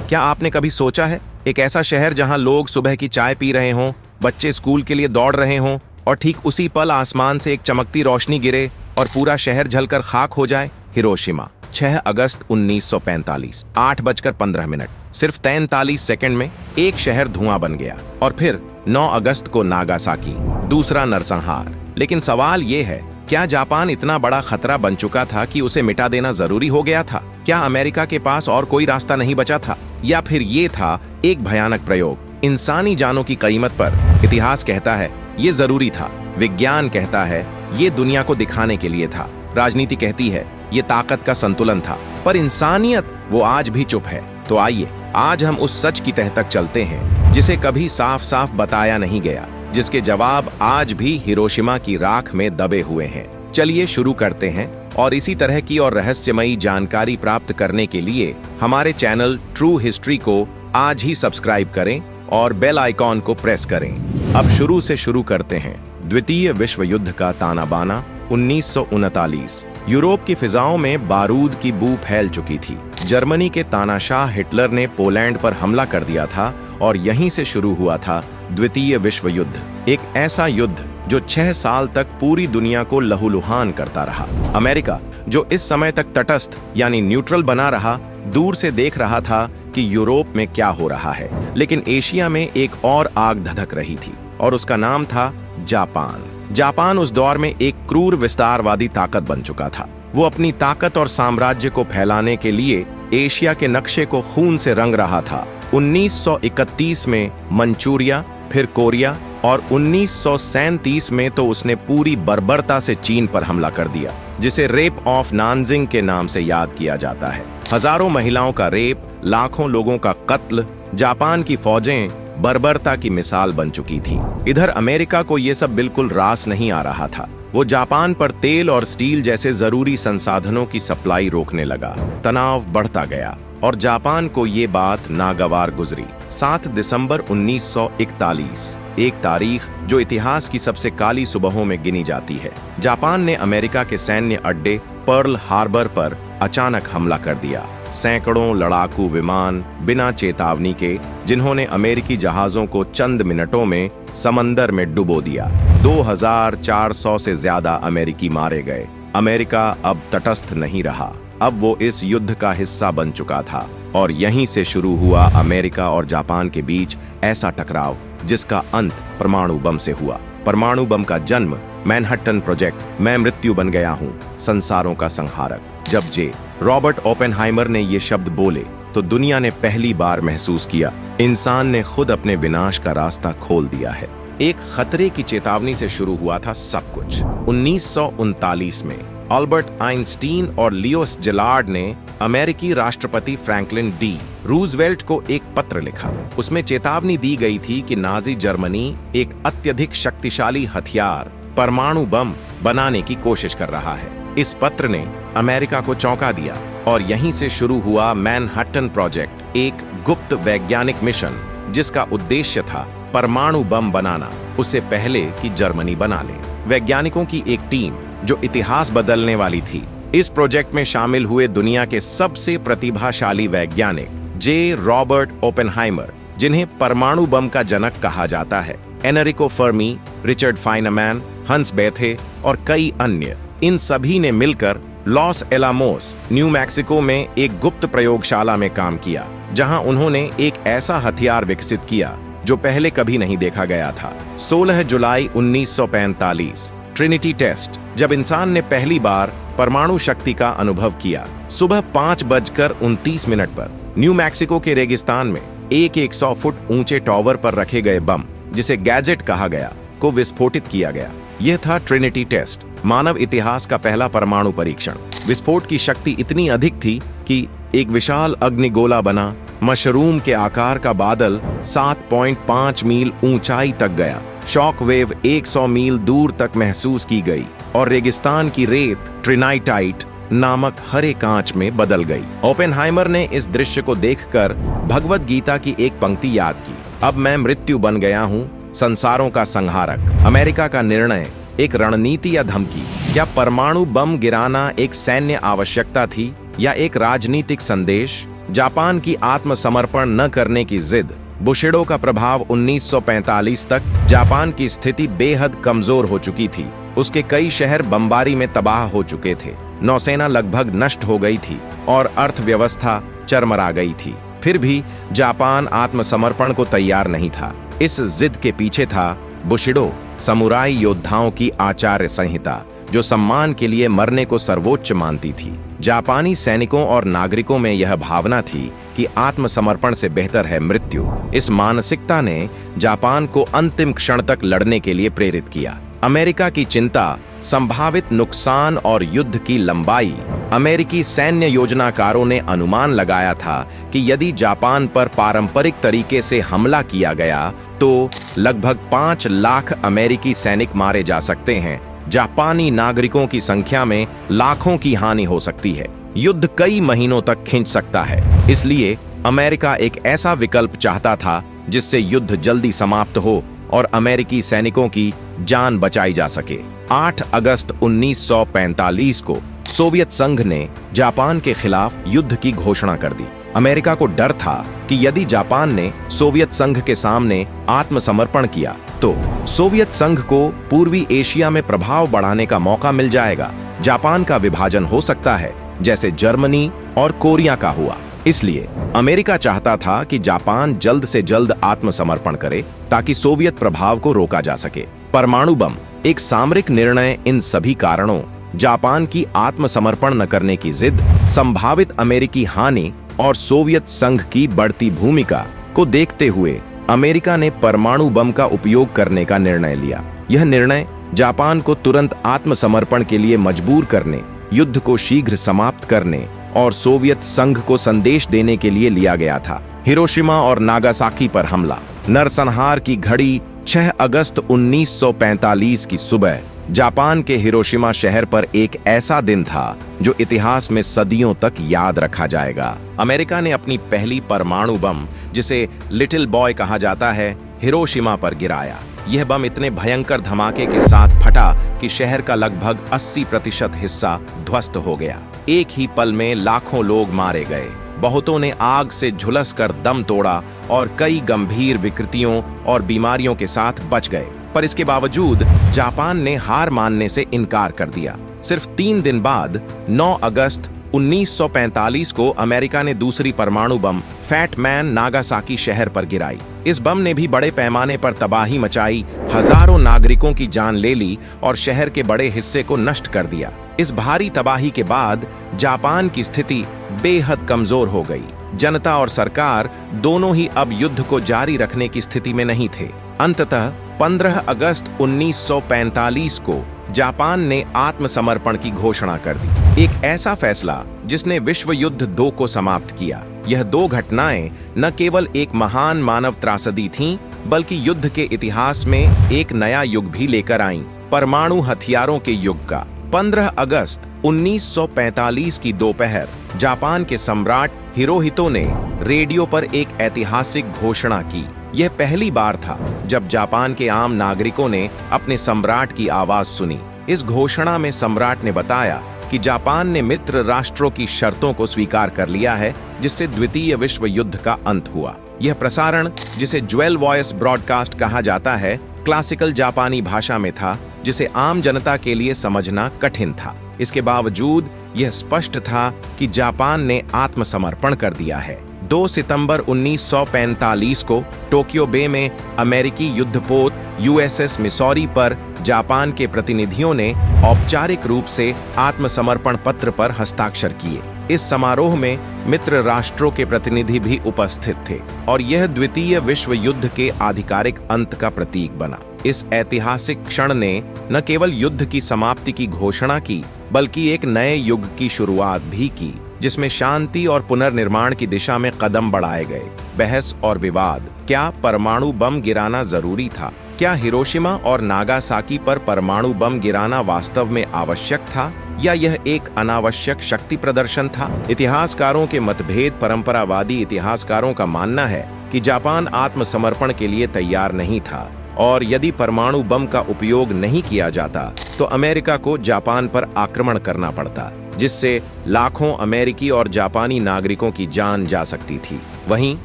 क्या आपने कभी सोचा है, एक ऐसा शहर जहां लोग सुबह की चाय पी रहे हों, बच्चे स्कूल के लिए दौड़ रहे हों और ठीक उसी पल आसमान से एक चमकती रोशनी गिरे और पूरा शहर जलकर खाक हो जाए? हिरोशिमा, 6 अगस्त 1945, 8:15। सिर्फ 43 सेकंड में एक शहर धुआं बन गया। और फिर 9 अगस्त को नागासाकी, दूसरा नरसंहार। लेकिन सवाल ये है, क्या जापान इतना बड़ा खतरा बन चुका था कि उसे मिटा देना जरूरी हो गया था? क्या अमेरिका के पास और कोई रास्ता नहीं बचा था? या फिर ये था एक भयानक प्रयोग इंसानी जानों की कीमत पर? इतिहास कहता है ये जरूरी था, विज्ञान कहता है ये दुनिया को दिखाने के लिए था, राजनीति कहती है ये ताकत का संतुलन था, पर इंसानियत वो आज भी चुप है। तो आइए आज हम उस सच की तह तक चलते हैं जिसे कभी साफ साफ बताया नहीं गया, जिसके जवाब आज भी हिरोशिमा की राख में दबे हुए हैं। चलिए शुरू करते हैं, और इसी तरह की और रहस्यमयी जानकारी प्राप्त करने के लिए हमारे चैनल ट्रू हिस्ट्री को आज ही सब्सक्राइब करें और बेल आइकॉन को प्रेस करें। अब शुरू से शुरू करते हैं। द्वितीय विश्व युद्ध का ताना बाना 1939। यूरोप की फिजाओं में बारूद की बू फैल चुकी थी। जर्मनी के तानाशाह हिटलर ने पोलैंड पर हमला कर दिया था और यहीं से शुरू हुआ था द्वितीय विश्व युद्ध। एक ऐसा युद्ध जो 6 साल तक पूरी दुनिया को लहूलुहान करता रहा। अमेरिका, जो इस समय तक तटस्थ यानी न्यूट्रल बना रहा, दूर से देख रहा था कि यूरोप में क्या हो रहा है। लेकिन एशिया में एक और आग धधक रही थी और उसका नाम था जापान। जापान उस दौर में एक क्रूर विस्तारवादी ताकत बन चुका था। वो अपनी ताकत और साम्राज्य को फैलाने के लिए एशिया के नक्शे को खून से रंग रहा था। 1931 में मंचूरिया, फिर कोरिया और 1937 में तो उसने पूरी बर्बरता से चीन पर हमला कर दिया, जिसे रेप ऑफ नानजिंग के नाम से याद किया जाता है। हजारों महिलाओं का रेप, लाखों लोगों का कत्ल। जापान की फौजें बर्बरता की मिसाल बन चुकी थी। इधर अमेरिका को ये सब बिल्कुल रास नहीं आ रहा था। वो जापान पर तेल और स्टील जैसे जरूरी संसाधनों की सप्लाई रोकने लगा। तनाव बढ़ता गया और जापान को ये बात नागवार गुजरी। 7 दिसंबर 1941, एक तारीख जो इतिहास की सबसे काली सुबहों में गिनी जाती है। जापान ने अमेरिका के सैन्य अड्डे पर्ल हार्बर पर अचानक हमला कर दिया। सैकड़ों लड़ाकू विमान बिना चेतावनी के, जिन्होंने अमेरिकी जहाजों को चंद मिनटों में समंदर में डुबो दिया। 2400 से ज्यादा अमेरिकी मारे गए। अमेरिका अब तटस्थ नहीं रहा, अब वो इस युद्ध का हिस्सा बन चुका था। और यहीं से शुरू हुआ अमेरिका और जापान के बीच ऐसा टकराव जिसका अंत परमाणु बम से हुआ। परमाणु बम का जन्म मैनहट्टन प्रोजेक्ट, मैं मृत्यु बन गया हूं, संसारों का संहारक। जब रॉबर्ट ओपेनहाइमर ने ये शब्द बोले तो दुनिया ने पहली बार महसूस किया इंसान ने खुद अपने विनाश का रास्ता खोल दिया है। एक खतरे की चेतावनी से शुरू हुआ था सब कुछ। 1939 में अल्बर्ट आइंस्टीन और लियो जिलार्ड ने अमेरिकी राष्ट्रपति फ्रैंकलिन डी रूजवेल्ट को एक पत्र लिखा। उसमें चेतावनी दी गई थी कि नाजी जर्मनी एक अत्यधिक शक्तिशाली हथियार, परमाणु बम बनाने की कोशिश कर रहा है। इस पत्र ने अमेरिका को चौंका दिया और यहीं से शुरू हुआ मैनहट्टन प्रोजेक्ट, एक गुप्त वैज्ञानिक मिशन जिसका उद्देश्य था परमाणु बम बनाना, उससे पहले कि जर्मनी बना ले। वैज्ञानिकों की एक टीम जो इतिहास बदलने वाली थी। इस प्रोजेक्ट में शामिल हुए दुनिया के सबसे प्रतिभाशाली वैज्ञानिक रॉबर्ट ओपेनहाइमर, जिन्हें परमाणु बम का जनक कहा जाता है, एनरिको फर्मी, रिचर्ड फाइनमैन, हंस बेथे और कई अन्य। इन सभी ने मिलकर लॉस एलामोस, न्यू मैक्सिको में एक गुप्त प्रयोगशाला में काम किया, जहां उन्होंने एक ऐसा हथियार विकसित किया जो पहले कभी नहीं देखा गया था। 16 जुलाई 1945, ट्रिनिटी टेस्ट, जब इंसान ने पहली बार परमाणु शक्ति का अनुभव किया। सुबह 5:29 पर न्यू मैक्सिको के रेगिस्तान में एक 100 फुट ऊंचे टॉवर पर रखे गए बम, जिसे गैजेट कहा गया, को विस्फोटित किया गया। यह था ट्रिनिटी टेस्ट, मानव इतिहास का पहला परमाणु परीक्षण। विस्फोट की शक्ति इतनी अधिक थी कि एक विशाल अग्निगोला बना। मशरूम के आकार का बादल 7.5 मील ऊंचाई तक गया। शॉक वेव 100 मील दूर तक महसूस की गई और रेगिस्तान की रेत ट्रिनाइटाइट नामक हरे कांच में बदल गई। ओपेनहाइमर ने इस दृश्य को देखकर भगवद गीता की एक पंक्ति याद की, अब मैं मृत्यु बन गया हूं, संसारों का संहारक। अमेरिका का निर्णय एक रणनीति या धमकी? क्या परमाणु बम गिराना एक सैन्य आवश्यकता थी या एक राजनीतिक संदेश? जापान की आत्मसमर्पण न करने की जिद, बुशिडो का प्रभाव 1945 तक जापान की स्थिति बेहद कमजोर हो चुकी थी। उसके कई शहर बमबारी में तबाह हो चुके थे, नौसेना लगभग नष्ट हो गई थी और अर्थव्यवस्था चरमरा गई थी। फिर भी जापान आत्मसमर्पण को तैयार नहीं था। इस जिद के पीछे था बुशिडो, समुराई योद्धाओं की आचार्य संहिता, जो सम्मान के लिए मरने को सर्वोच्च मानती थी। जापानी सैनिकों और नागरिकों में यह भावना थी कि आत्मसमर्पण से बेहतर है मृत्यु। इस मानसिकता ने जापान को अंतिम क्षण तक लड़ने के लिए प्रेरित किया। अमेरिका की चिंता, संभावित नुकसान और युद्ध की लंबाई। अमेरिकी सैन्य योजनाकारों ने अनुमान लगाया था कि यदि जापान पर पारंपरिक तरीके से हमला किया गया तो लगभग 5 लाख अमेरिकी सैनिक मारे जा सकते हैं। जापानी नागरिकों की संख्या में लाखों की हानि हो सकती है। युद्ध कई महीनों तक खिंच सकता है। इसलिए अमेरिका एक ऐसा विकल्प चाहता था जिससे युद्ध जल्दी समाप्त हो और अमेरिकी सैनिकों की जान बचाई जा सके। 8 अगस्त 1945 को सोवियत संघ ने जापान के खिलाफ युद्ध की घोषणा कर दी। अमेरिका को डर था कि यदि जापान ने सोवियत संघ के सामने आत्मसमर्पण किया तो सोवियत संघ को पूर्वी एशिया में प्रभाव बढ़ाने का मौका मिल जाएगा। जापान का विभाजन हो सकता है, जैसे जर्मनी और कोरिया का हुआ। इसलिए अमेरिका चाहता था कि जापान जल्द से जल्द आत्मसमर्पण करे ताकि सोवियत प्रभाव को रोका जा सके। परमाणु बम एक सामरिक निर्णय। इन सभी कारणों, जापान की आत्मसमर्पण न करने की जिद, संभावित अमेरिकी हानि और सोवियत संघ की बढ़ती भूमिका को देखते हुए अमेरिका ने परमाणु बम का उपयोग करने का निर्णय लिया। यह निर्णय जापान को तुरंत आत्मसमर्पण के लिए मजबूर करने, युद्ध को शीघ्र समाप्त करने और सोवियत संघ को संदेश देने के लिए लिया गया था। हिरोशिमा और नागासाकी पर हमला। नरसंहार की घड़ी 6 अगस्त 1945 की सुबह जापान के हिरोशिमा शहर पर एक ऐसा दिन था जो इतिहास में सदियों तक याद रखा जाएगा। अमेरिका ने अपनी पहली परमाणु बम, जिसे लिटिल बॉय कहा जाता है, हिरोशिमा पर गिराया। यह बम इतने भयंकर धमाके के साथ फटा कि शहर का लगभग 80% हिस्सा ध्वस्त हो गया। एक ही पल में लाखों लोग मारे गए। बहुतों ने आग से झुलस कर दम तोड़ा और कई गंभीर विकृतियों और बीमारियों के साथ बच गए। पर इसके बावजूद जापान ने हार मानने से इनकार कर दिया। सिर्फ 3 दिन बाद 9 अगस्त 1945 को अमेरिका ने दूसरी परमाणु बम फैट मैन नागासाकी शहर पर गिराई। इस बम ने भी बड़े पैमाने पर तबाही मचाई, हजारों नागरिकों की जान ले ली और शहर के बड़े हिस्से को नष्ट कर दिया। इस भारी तबाही के बाद जापान की स्थिति बेहद कमजोर हो गई। जनता और सरकार दोनों ही अब युद्ध को जारी रखने की स्थिति में नहीं थे। अंततः 15 अगस्त 1945 को जापान ने आत्मसमर्पण की घोषणा कर दी। एक ऐसा फैसला जिसने विश्व युद्ध 2 को समाप्त किया। यह 2 घटनाएं न केवल एक महान मानव त्रासदी थीं, बल्कि युद्ध के इतिहास में एक नया युग भी लेकर आईं, परमाणु हथियारों के युग का। 15 अगस्त 1945 की दोपहर जापान के सम्राट हिरोहितो ने रेडियो पर एक ऐतिहासिक घोषणा की। यह पहली बार था जब जापान के आम नागरिकों ने अपने सम्राट की आवाज सुनी। इस घोषणा में सम्राट ने बताया कि जापान ने मित्र राष्ट्रों की शर्तों को स्वीकार कर लिया है, जिससे द्वितीय विश्व युद्ध का अंत हुआ। यह प्रसारण, जिसे ज्वेल वॉइस ब्रॉडकास्ट कहा जाता है, क्लासिकल जापानी भाषा में था, जिसे आम जनता के लिए समझना कठिन था। इसके बावजूद यह स्पष्ट था कि जापान ने आत्मसमर्पण कर दिया है। 2 सितंबर 1945 को टोक्यो बे में अमेरिकी युद्धपोत यूएसएस मिसौरी पर जापान के प्रतिनिधियों ने औपचारिक रूप से आत्मसमर्पण पत्र पर हस्ताक्षर किए। इस समारोह में मित्र राष्ट्रों के प्रतिनिधि भी उपस्थित थे और यह द्वितीय विश्व युद्ध के आधिकारिक अंत का प्रतीक बना। इस ऐतिहासिक क्षण ने न केवल युद्ध की समाप्ति की घोषणा की, बल्कि एक नए युग की शुरुआत भी की, जिसमें शांति और पुनर्निर्माण की दिशा में कदम बढ़ाए गए। बहस और विवाद। क्या परमाणु बम गिराना जरूरी था? क्या हिरोशिमा और नागासाकी पर परमाणु बम गिराना वास्तव में आवश्यक था, या यह एक अनावश्यक शक्ति प्रदर्शन था? इतिहासकारों के मतभेद। परंपरावादी इतिहासकारों का मानना है कि जापान आत्मसमर्पण के लिए तैयार नहीं था और यदि परमाणु बम का उपयोग नहीं किया जाता तो अमेरिका को जापान पर आक्रमण करना पड़ता। जिससे लाखों अमेरिकी और जापानी नागरिकों की जान जा सकती थी। वहीं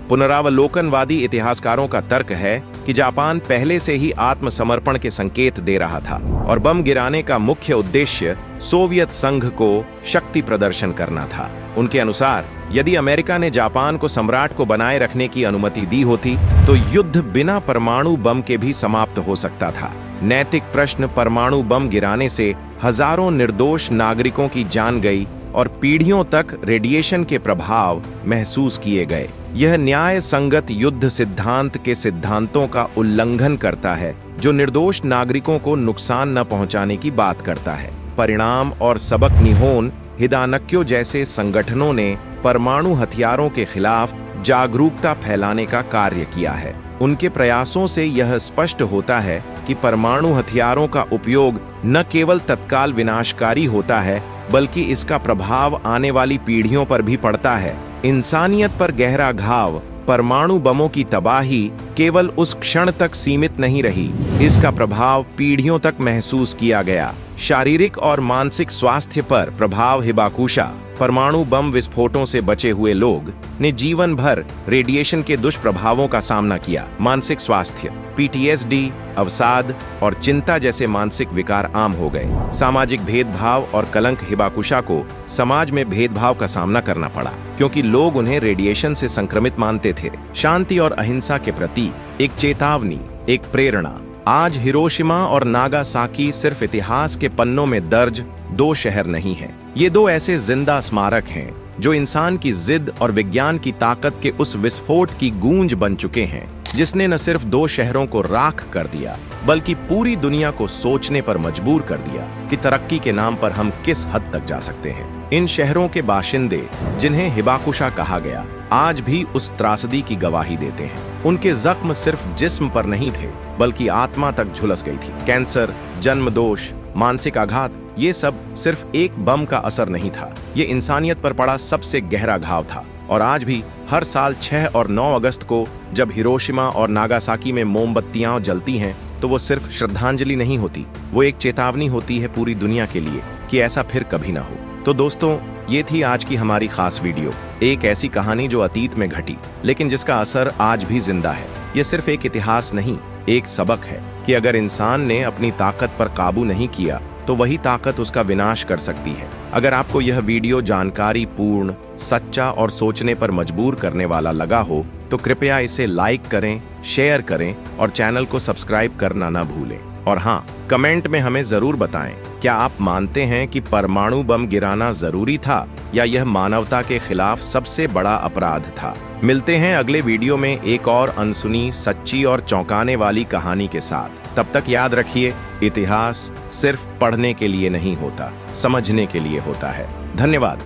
पुनरावलोकनवादी इतिहासकारों का तर्क है कि जापान पहले से ही आत्मसमर्पण के संकेत दे रहा था और बम गिराने का मुख्य उद्देश्य सोवियत संघ को शक्ति प्रदर्शन करना था। उनके अनुसार यदि अमेरिका ने जापान को सम्राट को बनाए रखने की अनुमति दी होती तो युद्ध बिना परमाणु बम के भी समाप्त हो सकता था। नैतिक प्रश्न: परमाणु बम गिराने से हजारों निर्दोष नागरिकों की जान गई और पीढ़ियों तक रेडिएशन के प्रभाव महसूस किए गए। यह न्याय संगत युद्ध सिद्धांत के सिद्धांतों का उल्लंघन करता है, जो निर्दोष नागरिकों को नुकसान न पहुंचाने की बात करता है। परिणाम और सबक: निहोन हिदानक्यो जैसे संगठनों ने परमाणु हथियारों के खिलाफ जागरूकता फैलाने का कार्य किया है। उनके प्रयासों से यह स्पष्ट होता है कि परमाणु हथियारों का उपयोग न केवल तत्काल विनाशकारी होता है, बल्कि इसका प्रभाव आने वाली पीढ़ियों पर भी पड़ता है। इंसानियत पर गहरा घाव: परमाणु बमों की तबाही केवल उस क्षण तक सीमित नहीं रही, इसका प्रभाव पीढ़ियों तक महसूस किया गया। शारीरिक और मानसिक स्वास्थ्य पर प्रभाव: हिबाकुशा परमाणु बम विस्फोटों से बचे हुए लोग ने जीवन भर रेडिएशन के दुष्प्रभावों का सामना किया। मानसिक स्वास्थ्य: पीटीएसडी, अवसाद और चिंता जैसे मानसिक विकार आम हो गए। सामाजिक भेदभाव और कलंक: हिबाकुशा को समाज में भेदभाव का सामना करना पड़ा क्योंकि लोग उन्हें रेडिएशन से संक्रमित मानते थे। शांति और अहिंसा के प्रति एक चेतावनी, एक प्रेरणा: आज हिरोशिमा और नागासाकी सिर्फ इतिहास के पन्नों में दर्ज दो शहर नहीं हैं। ये दो ऐसे जिंदा स्मारक हैं जो इंसान की जिद और विज्ञान की ताकत के उस विस्फोट की गूंज बन चुके हैं, जिसने न सिर्फ दो शहरों को राख कर दिया, बल्कि पूरी दुनिया को सोचने पर मजबूर कर दिया कि तरक्की के नाम पर हम किस हद तक जा सकते हैं। इन शहरों के बाशिंदे, जिन्हें हिबाकुशा कहा गया, आज भी उस त्रासदी की गवाही देते हैं। उनके जख्म सिर्फ जिस्म पर नहीं थे, बल्कि आत्मा तक झुलस गई थी। कैंसर, जन्म दोष, मानसिक आघात, ये सब सिर्फ एक बम का असर नहीं था, ये इंसानियत पर पड़ा सबसे गहरा घाव था। और आज भी हर साल 6 और 9 अगस्त को जब हिरोशिमा और नागासाकी में मोमबत्तियां जलती हैं, तो वो सिर्फ श्रद्धांजलि नहीं होती, वो एक चेतावनी होती है पूरी दुनिया के लिए कि ऐसा फिर कभी ना हो। तो दोस्तों, ये थी आज की हमारी खास वीडियो। एक ऐसी कहानी जो अतीत में घटी, लेकिन जिसका असर आज भी जिंदा है। ये सिर्फ एक इतिहास नहीं, एक सबक है कि अगर इंसान ने अपनी ताकत पर काबू नहीं किया तो वही ताकत उसका विनाश कर सकती है। अगर आपको यह वीडियो जानकारी पूर्ण, सच्चा और सोचने पर मजबूर करने वाला लगा हो तो कृपया इसे लाइक करें, शेयर करें और चैनल को सब्सक्राइब करना ना भूलें। और हाँ, कमेंट में हमें जरूर बताएं, क्या आप मानते हैं कि परमाणु बम गिराना जरूरी था या यह मानवता के खिलाफ सबसे बड़ा अपराध था। मिलते हैं अगले वीडियो में एक और अनसुनी, सच्ची और चौंकाने वाली कहानी के साथ। तब तक याद रखिए, इतिहास सिर्फ पढ़ने के लिए नहीं होता, समझने के लिए होता है। धन्यवाद।